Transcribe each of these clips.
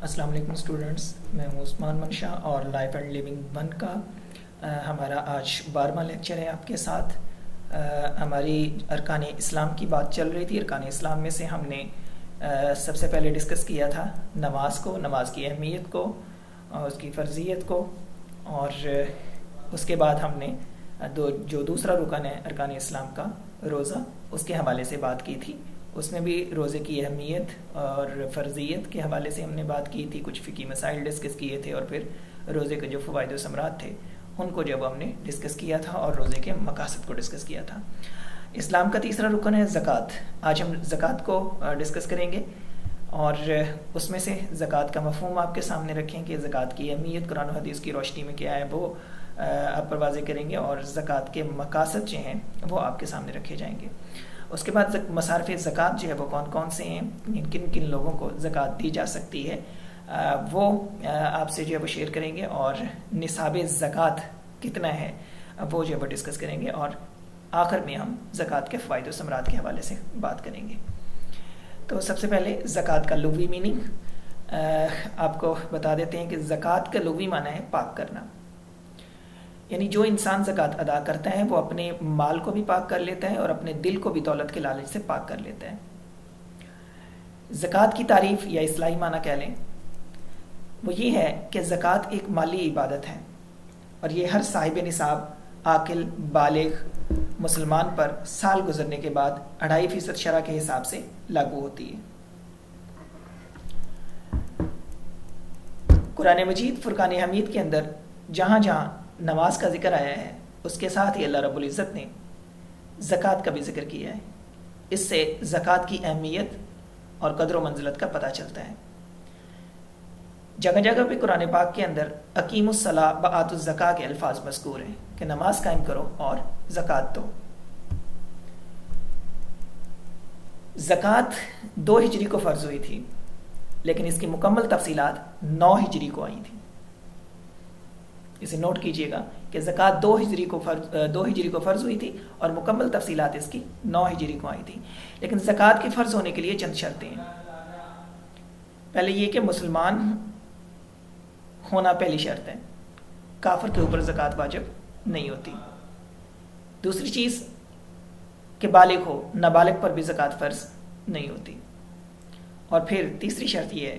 السلام علیکم اسٹوڈنٹس، میں ہوں عثمان منشا اور لائف اینڈ لیونگ 1 کا ہمارا آج 12واں لیکچر ہے آپ کے ساتھ۔ ہماری ارکان اسلام کی بات چل رہی تھی۔ ارکان اسلام میں سے ہم نے سب سے پہلے ڈسکس کیا تھا نماز کو، نماز کی اہمیت کو اور اس کی فرضیت کو، اور اس کے بعد ہم نے جو دوسرا رکن ہے ارکان اسلام کا، روزہ، اس کے حوالے سے بات کی تھی۔ اس میں بھی روزے کی اہمیت اور فرضیت کے حوالے سے ہم نے بات کی تھی، کچھ فقہی مسائل ڈسکس کیے تھے، اور پھر روزے کے جو فوائد و ثمرات تھے ان کو جب ہم نے ڈسکس کیا تھا، اور روزے کے مقاصد کو ڈسکس کیا تھا۔ اسلام کا تیسرا رکن ہے زکوٰۃ۔ آج ہم زکوٰۃ کو ڈسکس کریں گے، اور اس میں سے زکوٰۃ کا مفہوم آپ کے سامنے رکھیں کہ زکوٰۃ کی اہمیت قرآن و حدیث کی روشنی میں کیا ہے، وہ آپ پر واضح کریں گے، اور زکوٰۃ کے مقاصد جو ہیں وہ آپ کے سامنے رکھے جائیں گے۔ اس کے بعد مصارف زکوٰۃ جو ہے وہ کون کون سے ہیں، کن کن لوگوں کو زکوٰۃ دی جا سکتی ہے، وہ آپ سے جو ہے وہ شیئر کریں گے، اور نصاب زکوٰۃ کتنا ہے وہ جو ہے وہ ڈسکس کریں گے، اور آخر میں ہم زکوٰۃ کے فوائد و ثمرات کے حوالے سے بات کریں گے۔ تو سب سے پہلے زکوٰۃ کا لغوی میننگ آپ کو بتا دیتے ہیں کہ زکوٰۃ کا لغوی معنی ہے پاک کرنا، یعنی جو انسان زکوٰۃ ادا کرتا ہے وہ اپنے مال کو بھی پاک کر لیتا ہے اور اپنے دل کو بھی دولت کے لالچ سے پاک کر لیتا ہے۔ زکوٰۃ کی تعریف یا اصطلاحی معنی کہہ لیں وہ یہ ہے کہ زکوٰۃ ایک مالی عبادت ہے، اور یہ ہر صاحب نصاب عاقل بالغ مسلمان پر سال گزرنے کے بعد 2.5% شرع کے حساب سے لاگو ہوتی ہے۔ قرآن مجید فرقان حمید کے اندر جہاں جہاں نماز کا ذکر آیا ہے اس کے ساتھ ہی اللہ رب العزت نے زکوٰۃ کا بھی ذکر کیا ہے۔ اس سے زکوٰۃ کی اہمیت اور قدر و منزلت کا پتہ چلتا ہے۔ جگہ جگہ پہ قرآن پاک کے اندر اقیم الصلاۃ وآتوا الزکاۃ کے الفاظ مذکور ہیں کہ نماز قائم کرو اور زکوٰۃ دو۔ زکوٰۃ 2 ہجری کو فرض ہوئی تھی، لیکن اس کی مکمل تفصیلات 9 ہجری کو آئی تھیں۔ اسے نوٹ کیجئے گا کہ زکوٰۃ 2 ہجری کو فرض ہوئی تھی، اور مکمل تفصیلات اس کی 9 ہجری کو آئی تھی۔ لیکن زکوٰۃ کے فرض ہونے کے لیے چند شرطیں ہیں۔ پہلے یہ کہ مسلمان ہونا پہلی شرط ہے، کافر کے اوپر زکوٰۃ واجب نہیں ہوتی۔ دوسری چیز کہ بالغ ہو، نابالغ پر بھی زکوٰۃ فرض نہیں ہوتی۔ اور پھر تیسری شرط یہ ہے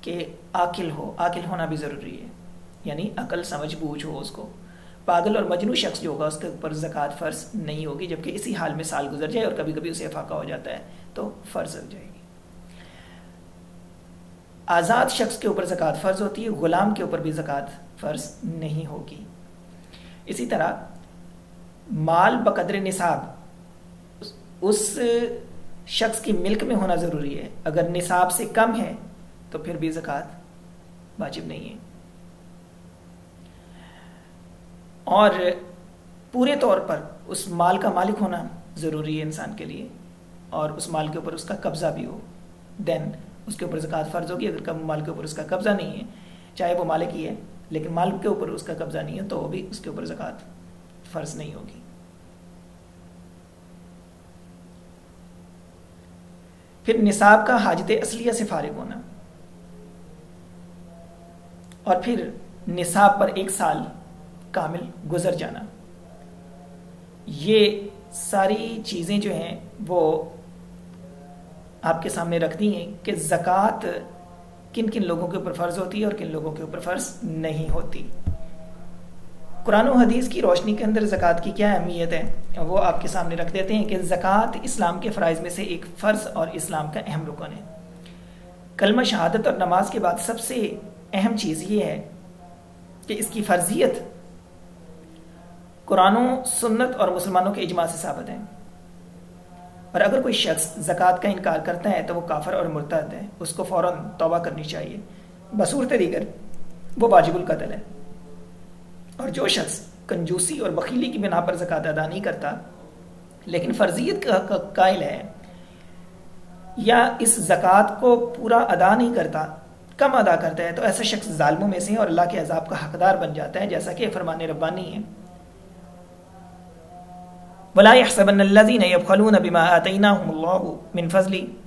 کہ عاقل ہو، عاقل ہونا بھی ضروری ہے، یعنی عقل سمجھ بوجھ ہو اس کو۔ پاگل اور مجنون شخص جو ہوگا اس کے اوپر زکوٰۃ فرض نہیں ہوگی، جبکہ اسی حال میں سال گزر جائے اور کبھی کبھی اسے افاقہ ہو جاتا ہے تو فرض ہو جائے گی۔ آزاد شخص کے اوپر زکوٰۃ فرض ہوتی ہے، غلام کے اوپر بھی زکوٰۃ فرض نہیں ہوگی۔ اسی طرح مال بقدر نصاب اس شخص کی ملک میں ہونا ضروری ہے، اگر نصاب سے کم ہے تو پھر بھی زکوٰۃ واجب نہیں ہے۔ اور پورے طور پر اس مال کا مالک ہونا ضروری ہے انسان کے لیے، اور اس مال کے اوپر اس کا قبضہ بھی ہو، دین اس کے اوپر زکوٰۃ فرض ہوگی۔ اگر مال کے اوپر اس کا قبضہ نہیں ہے، چاہے وہ مالک ہی ہے لیکن مال کے اوپر اس کا قبضہ نہیں ہے، تو وہ بھی اس کے اوپر زکوٰۃ فرض نہیں ہوگی۔ پھر نصاب کا حاجت اصلیہ سے فارغ ہونا، اور پھر نصاب پر 1 سال کامل گزر جانا۔ یہ ساری چیزیں جو ہیں وہ آپ کے سامنے رکھ دی ہیں کہ زکوٰۃ کن کن لوگوں کے اوپر فرض ہوتی ہے اور کن لوگوں کے اوپر فرض نہیں ہوتی۔ قرآن و حدیث کی روشنی کے اندر زکوٰۃ کی کیا اہمیت ہے وہ آپ کے سامنے رکھ دیتے ہیں کہ زکوٰۃ اسلام کے فرائض میں سے ایک فرض اور اسلام کا اہم رکن ہے۔ کلمہ شہادت اور نماز کے بعد سب سے اہم چیز یہ ہے کہ اس کی فرضیت قرآن و سنت اور مسلمانوں کے اجماع سے ثابت ہے، اور اگر کوئی شخص زکوٰۃ کا انکار کرتا ہے تو وہ کافر اور مرتد ہے، اس کو فوراً توبہ کرنی چاہیے، بصورت دیگر وہ واجب القتل ہے۔ اور جو شخص کنجوسی اور بخیلی کی بنا پر زکوٰۃ ادا نہیں کرتا لیکن فرضیت کا قائل ہے، یا اس زکوٰۃ کو پورا ادا نہیں کرتا، کم ادا کرتا ہے، تو ایسا شخص ظالموں میں سے اور اللہ کے عذاب کا حقدار بن جاتا ہے، جیسا کہ فرمان ربانی ہے وَلَا يَحْسَبَنَّ الَّذِينَ يَبْخَلُونَ بِمَا آتَيْنَاهُمُ اللَّهُ مِنْ فَضْلِهِ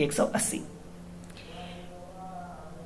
180।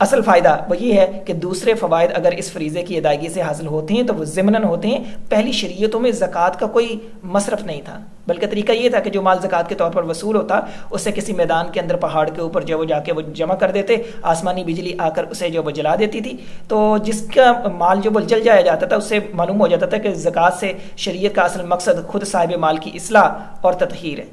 اصل فائدہ وہ یہ ہے کہ دوسرے فوائد اگر اس فریضے کی ادائیگی سے حاصل ہوتے ہیں تو وہ ضمناً ہوتے ہیں. پہلی شریعتوں میں زکوٰۃ کا کوئی مصرف نہیں تھا، بلکہ طریقہ یہ تھا کہ جو مال زکوٰۃ کے طور پر وصول ہوتا اسے کسی میدان کے اندر پہاڑ کے اوپر جو وہ جا کے وہ جمع کر دیتے، آسمانی بجلی آ کر اسے جو وہ جلا دیتی تھی، تو جس کا مال جو وہ جل جایا جاتا تھا اس سے معلوم ہو جاتا تھا کہ زکوٰۃ سے شریعت کا اصل مقصد خود صاحب مال کی اصلاح اور تطہیر ہے.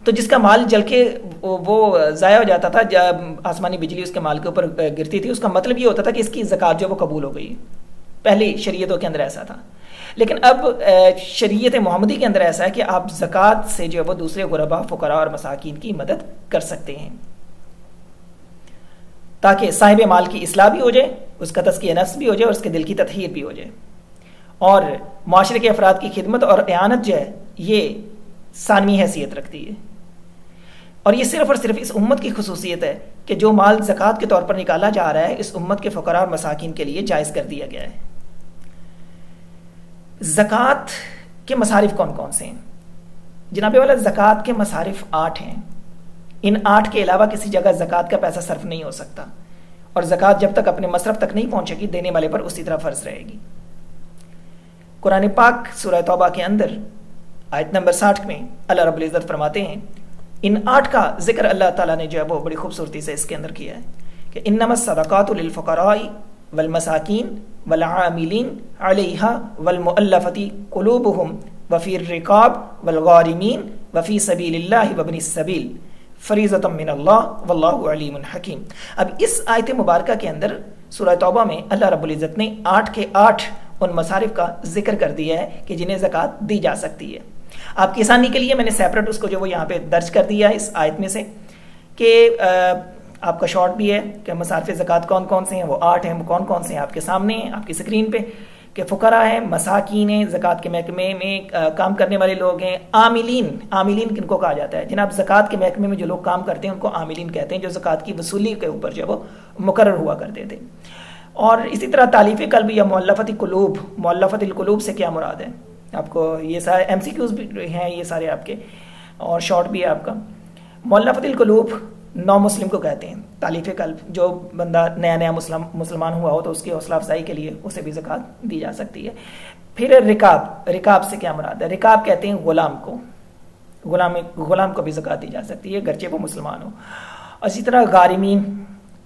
تو جس کا مال جل کے وہ ضائع ہو جاتا تھا، جب آسمانی بجلی اس کے مال کے اوپر گرتی تھی، اس کا مطلب یہ ہوتا تھا کہ اس کی زکوٰۃ جو وہ قبول ہو گئی. پہلی شریعتوں کے اندر ایسا تھا، لیکن اب شریعت محمدی کے اندر ایسا ہے کہ آپ زکوٰۃ سے جو ہے وہ دوسرے غربا، فقراء اور مساکین کی مدد کر سکتے ہیں، تاکہ صاحب مال کی اصلاح بھی ہو جائے، اس کا تزکیہ نفس بھی ہو جائے اور اس کے دل کی تطہیر بھی ہو جائے، اور معاشرے کے افراد کی خدمت اور اعانت جو ہے یہ ثانوی حیثیت رکھتی ہے. اور یہ صرف اور صرف اس امت کی خصوصیت ہے کہ جو مال زکوٰۃ کے طور پر نکالا جا رہا ہے اس امت کے فقراء اور مساکین کے لیے جائز کر دیا گیا ہے. زکوٰۃ کے مصارف کون کون سے ہیں؟ جناب والا زکوٰۃ کے مصارف 8 ہیں. ان 8 کے علاوہ کسی جگہ زکوٰۃ کا پیسہ صرف نہیں ہو سکتا، اور زکوٰۃ جب تک اپنے مصرف تک نہیں پہنچے گی دینے والے پر اسی طرح فرض رہے گی. قرآن پاک سورہ توبہ کے اندر آیت نمبر 60 میں اللہ رب العزت فرماتے ہیں، ان 8 کا ذکر اللہ تعالیٰ نے جو ہے وہ بڑی خوبصورتی سے اس کے اندر کیا ہے کہ انما الصدقات للفقراء والمساکین والعاملین علیہا والمؤلفۃ قلوبہم وفی الرقاب والغارمین وفی سبیل اللہ وابن السبیل فریضۃ من اللہ واللہ علیم حکیم. اب اس آیت مبارکہ کے اندر سورہ توبہ میں اللہ رب العزت نے 8 کے 8 ان مصارف کا ذکر کر دیا ہے کہ جنہیں زکوٰۃ دی جا سکتی ہے. آپ کی آسانی کے لیے میں نے سیپریٹ اس کو جو وہ یہاں پہ درج کر دیا ہے اس آیت میں سے کہ آپ کا شارٹ بھی ہے کہ مصارف زکوٰۃ کون کون سے ہیں، وہ 8 ہیں. وہ کون کون سے ہیں آپ کے سامنے ہیں، آپ کی اسکرین پہ، کہ فقراء ہیں، مساکین ہیں، زکوٰۃ کے محکمے میں کام کرنے والے لوگ ہیں، عاملین کن کو کہا جاتا ہے؟ جناب زکوٰۃ کے محکمے میں جو لوگ کام کرتے ہیں ان کو عاملین کہتے ہیں، جو زکوٰۃ کی وصولی کے اوپر جو وہ مقرر ہوا کرتے تھے. اور اسی طرح تالیف قلب یا مؤلفۃ قلوب، مؤلفۃ القلوب سے کیا مراد ہے؟ آپ کو یہ سارے ایم سی کیوز بھی ہیں، یہ سارے آپ کے، اور شارٹ بھی ہے آپ کا. مؤلفۃ القلوب نو مسلم کو کہتے ہیں، تالیف قلب. جو بندہ نیا مسلمان ہوا ہو تو اس کی حوصلہ افزائی کے لیے اسے بھی زکوٰۃ دی جا سکتی ہے. پھر رکاب سے کیا مراد ہے؟ رکاب کہتے ہیں غلام کو، غلام کو بھی زکوٰۃ دی جا سکتی ہے گرچہ وہ مسلمان ہو. اسی طرح غارمین،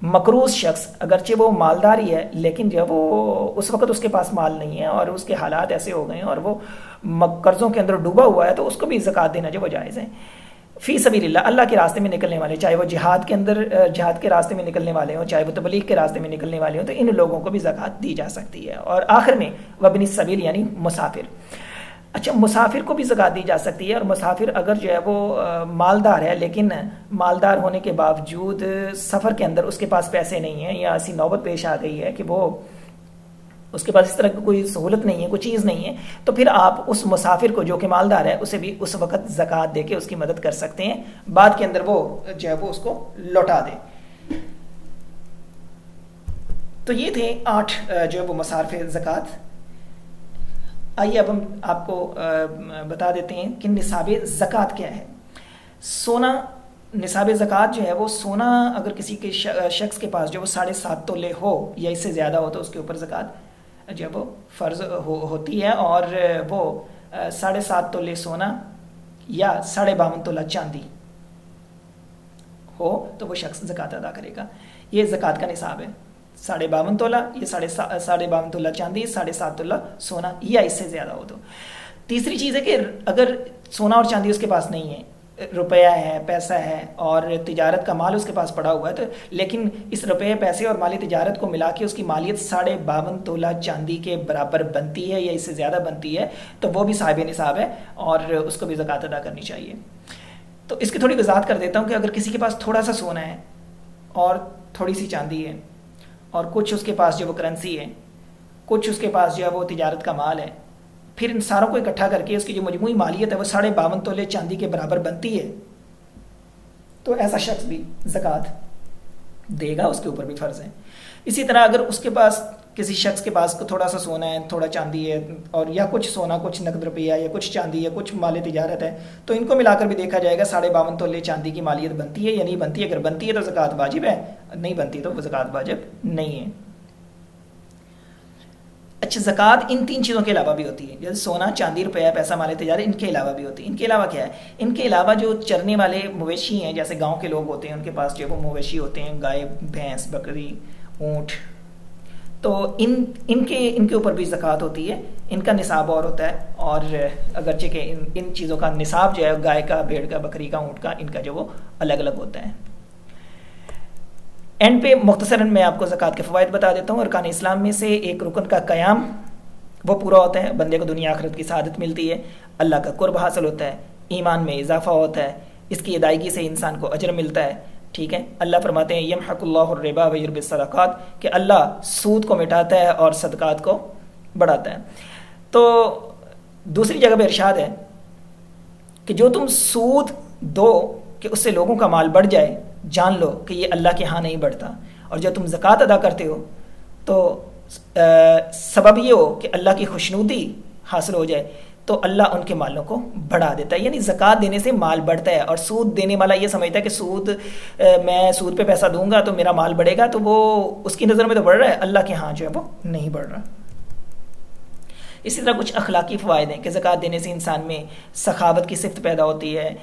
مقروض شخص اگرچہ وہ مالدار ہی ہے لیکن جب وہ اس وقت اس کے پاس مال نہیں ہے اور اس کے حالات ایسے ہو گئے ہیں اور وہ قرضوں کے اندر ڈوبا ہوا ہے تو اس کو بھی زکوٰۃ دینا جو وہ جائز ہے. فی سبیل اللہ، اللہ کے راستے میں نکلنے والے، چاہے وہ جہاد کے اندر جہاد کے راستے میں نکلنے والے ہوں، چاہے وہ تبلیغ کے راستے میں نکلنے والے ہوں، تو ان لوگوں کو بھی زکوٰۃ دی جا سکتی ہے. اور آخر میں وابن السبیل یعنی مسافر. اچھا، مسافر کو بھی زکوٰۃ دی جا سکتی ہے، اور مسافر اگر جو ہے وہ مالدار ہے لیکن مالدار ہونے کے باوجود سفر کے اندر اس کے پاس پیسے نہیں ہیں یا ایسی نوبت پیش آ گئی ہے کہ وہ اس کے پاس اس طرح کی کوئی سہولت نہیں ہے، کوئی چیز نہیں ہے، تو پھر آپ اس مسافر کو جو کہ مالدار ہے اسے بھی اس وقت زکوٰۃ دے کے اس کی مدد کر سکتے ہیں، بعد کے اندر وہ جو ہے وہ اس کو لوٹا دے. تو یہ تھے 8 جو ہے وہ مصارف زکوٰۃ. آئیے اب ہم آپ کو بتا دیتے ہیں کہ نصاب زکوٰۃ کیا ہے. سونا، نصاب زکوٰۃ جو ہے وہ سونا اگر کسی کے شخص کے پاس جو وہ 7.5 تولے ہو یا اس سے زیادہ ہو تو اس کے اوپر زکوٰۃ جو ہے وہ فرض ہوتی ہے، اور وہ 7.5 تولے سونا یا 52.5 تولہ چاندی ہو تو وہ شخص زکوٰۃ ادا کرے گا. یہ زکوٰۃ کا نصاب ہے. 52.5 تولہ، یہ 52.5 تولہ چاندی، 7.5 تولہ سونا یا اس سے زیادہ ہو تو. تیسری چیز ہے کہ اگر سونا اور چاندی اس کے پاس نہیں ہے، روپیہ ہے، پیسہ ہے اور تجارت کا مال اس کے پاس پڑا ہوا ہے، تو لیکن اس روپے، پیسے اور مالی تجارت کو ملا کے اس کی مالیت 52.5 تولہ چاندی کے برابر بنتی ہے یا اس سے زیادہ بنتی ہے تو وہ بھی صاحب نصاب ہے اور اس کو بھی زکوٰۃ ادا کرنی چاہیے. تو اس کی تھوڑی وضاحت کر دیتا ہوں کہ اگر کسی کے پاس تھوڑا سا سونا ہے اور تھوڑی سی چاندی ہے اور کچھ اس کے پاس جو وہ کرنسی ہے، کچھ اس کے پاس جو ہے وہ تجارت کا مال ہے، پھر ان ساروں کو اکٹھا کر کے اس کی جو مجموعی مالیت ہے وہ 52.5 تولے چاندی کے برابر بنتی ہے، تو ایسا شخص بھی زکوٰۃ دے گا، اس کے اوپر بھی فرض ہے. اسی طرح اگر اس کے پاس کسی شخص کے پاس تھوڑا سا سونا ہے، تھوڑا چاندی ہے، اور یا کچھ سونا، کچھ نقد روپیہ، یا کچھ چاندی ہے، کچھ مال تجارت ہے، تو ان کو ملا کر بھی دیکھا جائے گا 52.5 تولے چاندی کی مالیت بنتی ہے یا نہیں بنتی ہے. اگر بنتی ہے تو زکوٰۃ واجب ہے، نہیں بنتی تو وہ زکوٰۃ واجب نہیں ہے. اچھا، زکوٰۃ ان 3 چیزوں کے علاوہ بھی ہوتی ہے، جیسے سونا، چاندی، روپیہ، پیسہ، مال تجارت، ان کے علاوہ بھی ہوتی ہے. ان کے علاوہ کیا ہے؟ ان کے علاوہ جو چرنے والے مویشی ہیں، جیسے گاؤں کے لوگ ہوتے ہیں، ان کے پاس جو وہ مویشی ہوتے ہیں، گائے، بھینس، بکری، اونٹ، تو ان کے اوپر بھی زکوٰۃ ہوتی ہے. ان کا نصاب اور ہوتا ہے، اور اگرچہ کہ ان چیزوں کا نصاب جو ہے گائے کا، بھیڑ کا، بکری کا، اونٹ کا، ان کا جو وہ الگ الگ ہوتا ہے. اینڈ پہ مختصراً میں آپ کو زکوٰۃ کے فوائد بتا دیتا ہوں. ارکان اسلام میں سے ایک رکن کا قیام وہ پورا ہوتا ہے، بندے کو دنیا آخرت کی سعادت ملتی ہے، اللہ کا قرب حاصل ہوتا ہے، ایمان میں اضافہ ہوتا ہے، اس کی ادائیگی سے انسان کو اجر ملتا ہے. ٹھیک ہے، اللہ فرماتے ہیں یمحق اللہ الربا ویربی الصدقات، کہ اللہ سود کو مٹاتا ہے اور صدقات کو بڑھاتا ہے. تو دوسری جگہ پہ ارشاد ہے کہ جو تم سود دو کہ اس سے لوگوں کا مال بڑھ جائے، جان لو کہ یہ اللہ کے ہاں نہیں بڑھتا. اور جب تم زکوٰۃ ادا کرتے ہو تو سبب یہ ہو کہ اللہ کی خوشنودی حاصل ہو جائے، تو اللہ ان کے مالوں کو بڑھا دیتا ہے. یعنی زکوٰۃ دینے سے مال بڑھتا ہے. اور سود دینے والا یہ سمجھتا ہے کہ میں سود پہ پیسہ دوں گا تو میرا مال بڑھے گا، تو وہ اس کی نظر میں تو بڑھ رہا ہے، اللہ کے ہاں جو ہے وہ نہیں بڑھ رہا. اسی طرح کچھ اخلاقی فوائد ہیں کہ زکوٰۃ دینے سے انسان میں سخاوت کی صفت پیدا ہوتی ہے.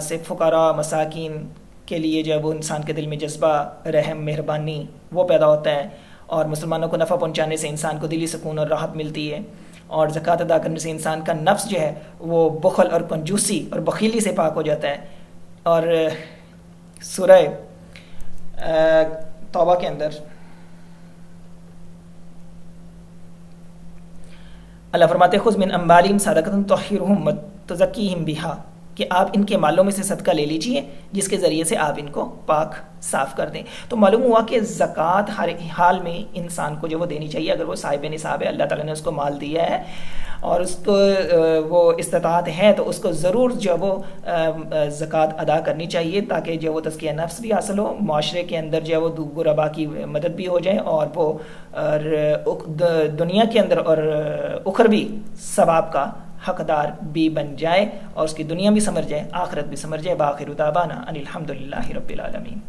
صرف فقراء، مساکین کے لیے جو ہے وہ انسان کے دل میں جذبہ رحم، مہربانی وہ پیدا ہوتا ہے. اور مسلمانوں کو نفع پہنچانے سے انسان کو دلی سکون اور راحت ملتی ہے. اور زکوٰۃ ادا کرنے سے انسان کا نفس جو ہے وہ بخل اور کنجوسی اور بخیلی سے پاک ہو جاتا ہے. اور سورہ توبہ کے اندر اللہ فرماتے خذ من اموالہم صدقۃ تطہرہم وتزکیہم بہا، کہ آپ ان کے مالوں میں سے صدقہ لے لیجئے جس کے ذریعے سے آپ ان کو پاک صاف کر دیں. تو معلوم ہوا کہ زکوٰۃ ہر حال میں انسان کو جو وہ دینی چاہیے. اگر وہ صاحب نصاب ہے، اللہ تعالیٰ نے اس کو مال دیا ہے اور اس کو وہ استطاعت ہے، تو اس کو ضرور جو وہ زکوٰۃ ادا کرنی چاہیے، تاکہ جو وہ تزکیہ نفس بھی حاصل ہو، معاشرے کے اندر جو ہے وہ غربا کی مدد بھی ہو جائے، اور وہ دنیا کے اندر اور اخروی ثواب کا حقدار بھی بن جائے، اور اس کی دنیا بھی سمر جائے، آخرت بھی سمر جائے. بآخر دعوانا ان الحمد للہ رب العالمین.